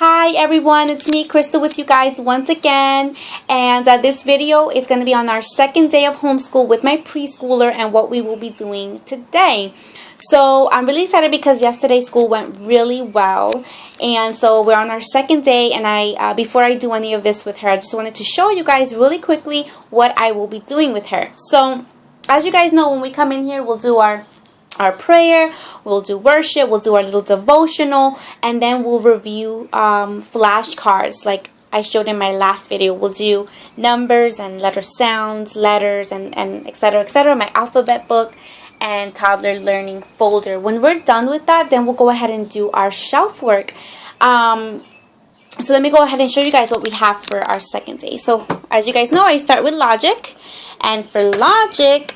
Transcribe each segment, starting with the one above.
Hi everyone, it's me Crystal with you guys once again, and this video is going to be on our second day of homeschool with my preschooler and what we will be doing today. So I'm really excited because yesterday school went really well, and so we're on our second day, and before I do any of this with her, I just wanted to show you guys really quickly what I will be doing with her. So as you guys know, when we come in here, we'll do our prayer, we'll do worship, we'll do our little devotional, and then we'll review flashcards like I showed in my last video. We'll do numbers and letter sounds, letters, and etc., etc., my alphabet book and toddler learning folder. When we're done with that, then we'll go ahead and do our shelf work. So let me go ahead and show you guys what we have for our second day. So as you guys know, I start with logic. And for logic,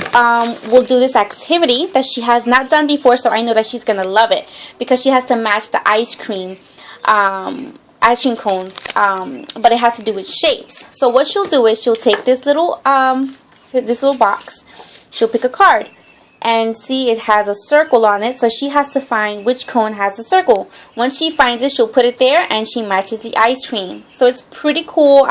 we'll do this activity that she has not done before, so I know that she's going to love it because she has to match the ice cream cones, but it has to do with shapes. So what she'll do is she'll take this little box, she'll pick a card, and see it has a circle on it, so she has to find which cone has a circle. Once she finds it, she'll put it there and she matches the ice cream. So it's pretty cool.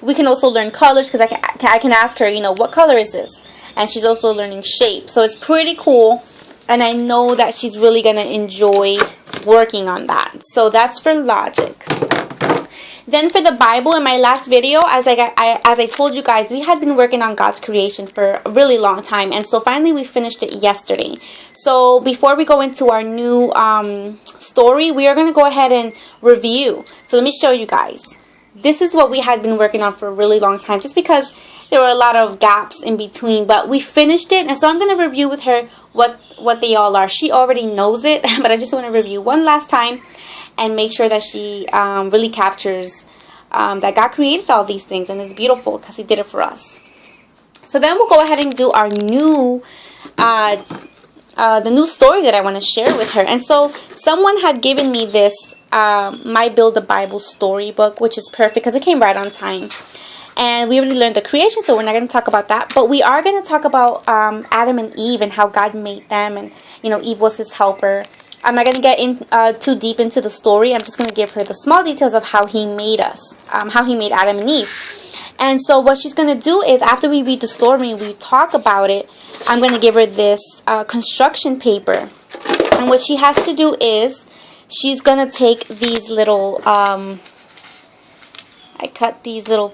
We can also learn colors because I can ask her, what color is this? And she's also learning shape. So it's pretty cool, and I know that she's really going to enjoy working on that. So that's for logic. Then for the Bible, in my last video, as I told you guys, we had been working on God's creation for a really long time. And so finally we finished it yesterday. So before we go into our new story, we are going to go ahead and review. So let me show you guys. This is what we had been working on for a really long time, just because there were a lot of gaps in between. But we finished it, and so I'm going to review with her what they all are. She already knows it, but I just want to review one last time and make sure that she really captures that God created all these things, and it's beautiful because He did it for us. So then we'll go ahead and do our new, the new story that I want to share with her. And so someone had given me this My Build a Bible storybook, which is perfect because it came right on time. And we already learned the creation, so we're not going to talk about that. But we are going to talk about Adam and Eve and how God made them, and Eve was His helper. I'm not going to get in too deep into the story. I'm just going to give her the small details of how He made us, how He made Adam and Eve. And so what she's going to do is, after we read the story and we talk about it, I'm going to give her this construction paper. And what she has to do is, she's going to take these little, I cut these little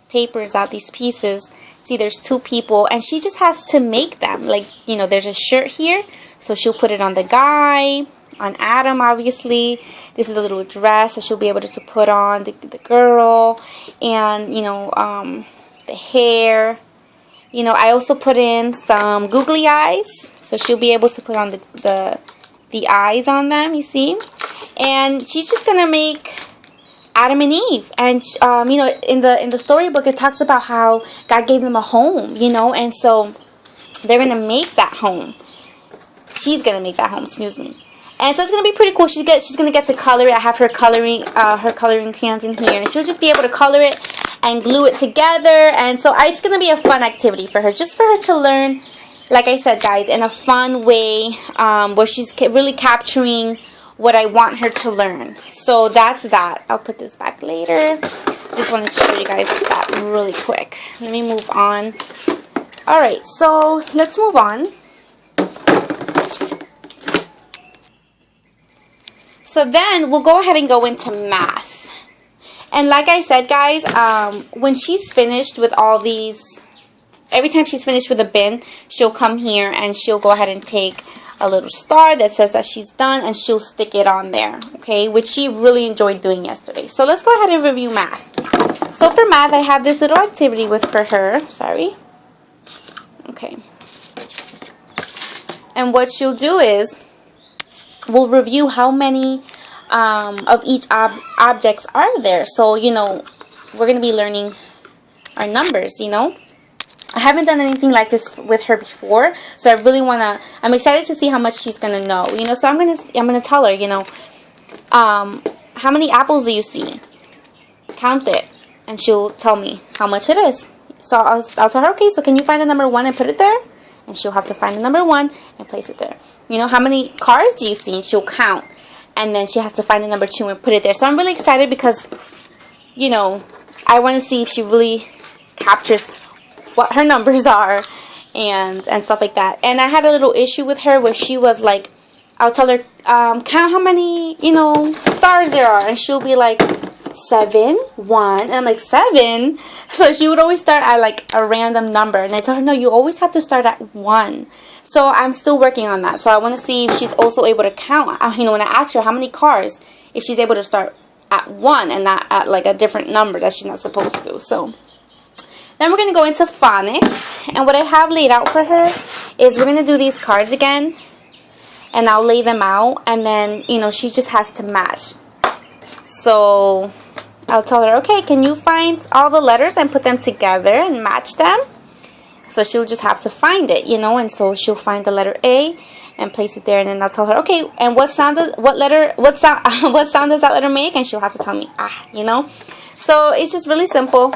papers out, these pieces. See, there's two people, and she just has to make them. Like, there's a shirt here, so she'll put it on the guy, on Adam, obviously. This is a little dress that she'll be able to put on the girl, and, the hair. I also put in some googly eyes, so she'll be able to put on the eyes on them, you see. And she's just going to make Adam and Eve. And in the storybook, it talks about how God gave them a home, and so they're gonna make that home. She's gonna make that home, excuse me. And so it's gonna be pretty cool. She's gonna get to color it. I have her coloring crayons in here, and she'll just be able to color it and glue it together. And so it's gonna be a fun activity for her, just for her to learn, like I said, guys, in a fun way, where she's really capturing what I want her to learn. So that's that. I'll put this back later. Just wanted to show you guys that really quick. Let me move on. Alright, so let's move on. So then we'll go ahead and go into math. And like I said, guys, when she's finished with all these, every time she's finished with a bin, she'll come here and she'll go ahead and take a little star that says that she's done, and she'll stick it on there, okay, which she really enjoyed doing yesterday. So let's go ahead and review math. So for math, I have this little activity for her. Sorry. Okay. And what she'll do is, we'll review how many of each objects are there. So, we're going to be learning our numbers, I haven't done anything like this with her before, so I really I'm excited to see how much she's gonna know, so I'm gonna tell her, how many apples do you see? Count it, and she'll tell me how much it is. So I'll tell her, okay, so can you find the number 1 and put it there? And she'll have to find the number 1 and place it there. How many cars do you see? And she'll count. and then she has to find the number 2 and put it there. So I'm really excited because, you know, I want to see if she really captures what her numbers are and stuff like that. And I had a little issue with her where she was like, I'll tell her, count how many, you know, stars there are, and she'll be like, 7, 1, and I'm like, 7? So she would always start at like a random number, and I told her, no, you always have to start at 1. So I'm still working on that. So I want to see if she's also able to count. You know, when I ask her how many cars, if she's able to start at 1 and not at like a different number that she's not supposed to. So then we're going to go into phonics, and what I have laid out for her is we're going to do these cards again, and I'll lay them out, and then, you know, she just has to match. So I'll tell her, okay, can you find all the letters and put them together and match them? So she'll just have to find it, you know, and so she'll find the letter A and place it there, and then I'll tell her, okay, and what sound does that letter make? And she'll have to tell me, you know. So it's just really simple,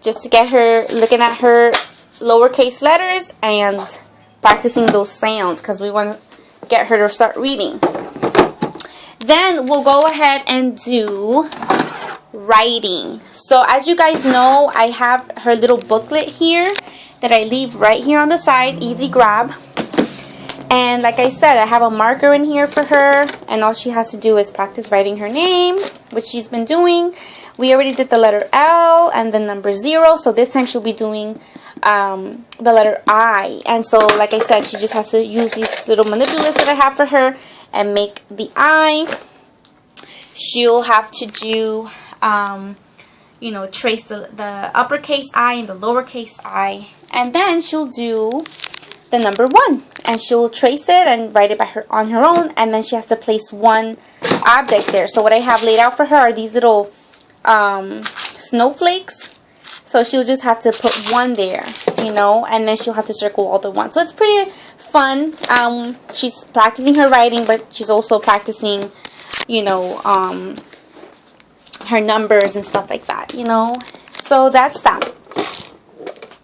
just to get her looking at her lowercase letters and practicing those sounds, because we want to get her to start reading. Then we'll go ahead and do writing. So as you guys know, I have her little booklet here that I leave right here on the side, easy grab. And like I said, I have a marker in here for her, and all she has to do is practice writing her name, which she's been doing. We already did the letter L and the number 0, so this time she'll be doing the letter I. And so like I said, she just has to use these little manipulatives that I have for her and make the I. She'll have to do, you know, trace the uppercase I and the lowercase I. And then she'll do the number 1. And she'll trace it and write it on her own. And then she has to place one object there. So what I have laid out for her are these little snowflakes. So she'll just have to put 1 there, you know, and then she'll have to circle all the 1. So it's pretty fun. She's practicing her writing, but she's also practicing, you know, her numbers and stuff like that, you know. So that's that.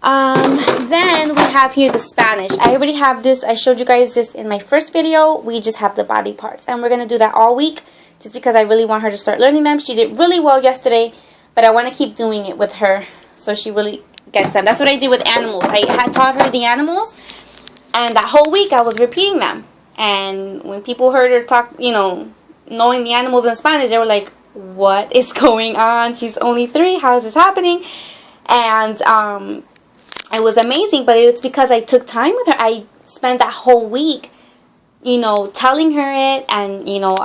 Then we have here the Spanish. I already have this. I showed you guys this in my first video. We just have the body parts, and we're going to do that all week just because I really want her to start learning them. She did really well yesterday, but I want to keep doing it with her so she really gets them. That's what I did with animals. I had taught her the animals, and that whole week I was repeating them. And when people heard her talk, you know, knowing the animals in Spanish, they were like, what is going on? She's only 3. How is this happening? And it was amazing, but it's because I took time with her. I spent that whole week, you know, telling her it, and you know,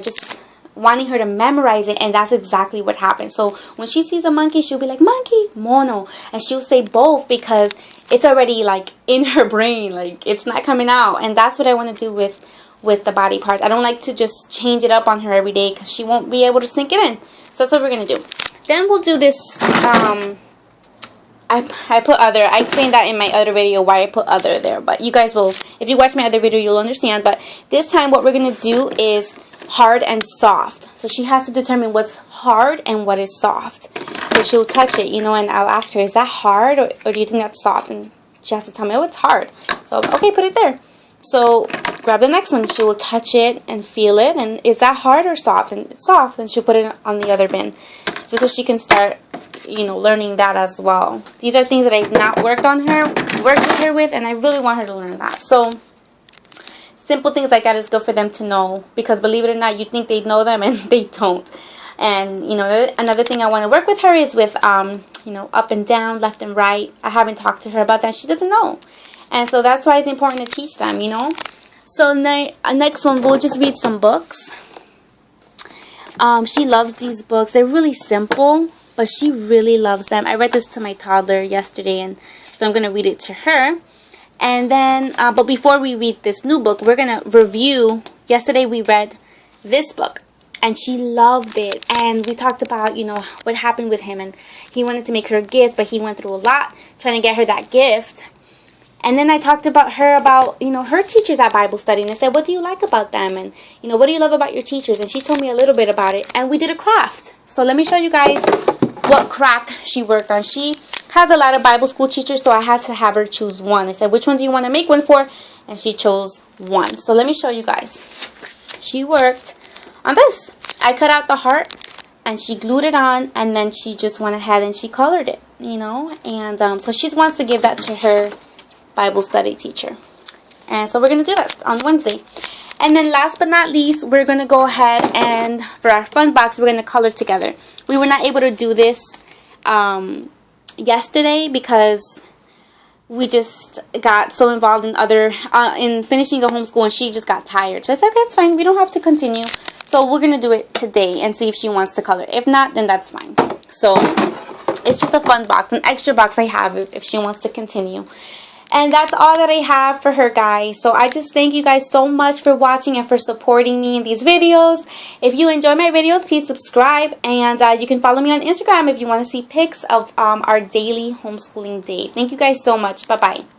just wanting her to memorize it, and that's exactly what happened. So when she sees a monkey, she'll be like, monkey, mono, and she'll say both because it's already like in her brain, like it's not coming out. And that's what I want to do with the body parts. I don't like to just change it up on her every day because she won't be able to sink it in. So that's what we're going to do. Then we'll do this, I put other. I explained that in my other video why I put other there. But you guys will, if you watch my other video, you'll understand. But this time what we're going to do is hard and soft. So she has to determine what's hard and what is soft. So she'll touch it, you know, and I'll ask her, is that hard or do you think that's soft? And she has to tell me, oh, it's hard. So, okay, put it there. So grab the next one. She will touch it and feel it. And is that hard or soft? And it's soft. And she'll put it on the other bin. Just so she can start, you know, learning that as well. These are things that I've not worked with her with, and I really want her to learn that. So simple things like that is good for them to know, because believe it or not, you think they know them and they don't. And you know, another thing I want to work with her is with you know, up and down, left and right. I haven't talked to her about that. She doesn't know, and so that's why it's important to teach them, you know. So next one, we'll just read some books. She loves these books. They're really simple, but she really loves them. I read this to my toddler yesterday, and so I'm going to read it to her. And then, but before we read this new book, we're going to review. Yesterday we read this book, and she loved it. And we talked about, you know, what happened with him, and he wanted to make her a gift, but he went through a lot trying to get her that gift. And then I talked about her, about, you know, her teachers at Bible study, and I said, what do you like about them? And, you know, what do you love about your teachers? And she told me a little bit about it, and we did a craft. So let me show you guys what craft she worked on. She has a lot of Bible school teachers, so I had to have her choose one. I said, which one do you want to make one for? And she chose one. So let me show you guys. She worked on this. I cut out the heart and she glued it on, and then she just went ahead and she colored it, you know. And so she wants to give that to her Bible study teacher. And so we're going to do that on Wednesday. And then last but not least, we're going to go ahead and for our fun box, we're going to color together. We were not able to do this yesterday because we just got so involved in in finishing the homeschool, and she just got tired. So I said, okay, it's fine. We don't have to continue. So we're going to do it today and see if she wants to color. If not, then that's fine. So it's just a fun box, an extra box I have if she wants to continue. And that's all that I have for her, guys. So I just thank you guys so much for watching and for supporting me in these videos. If you enjoy my videos, please subscribe. And you can follow me on Instagram if you want to see pics of our daily homeschooling day. Thank you guys so much. Bye-bye.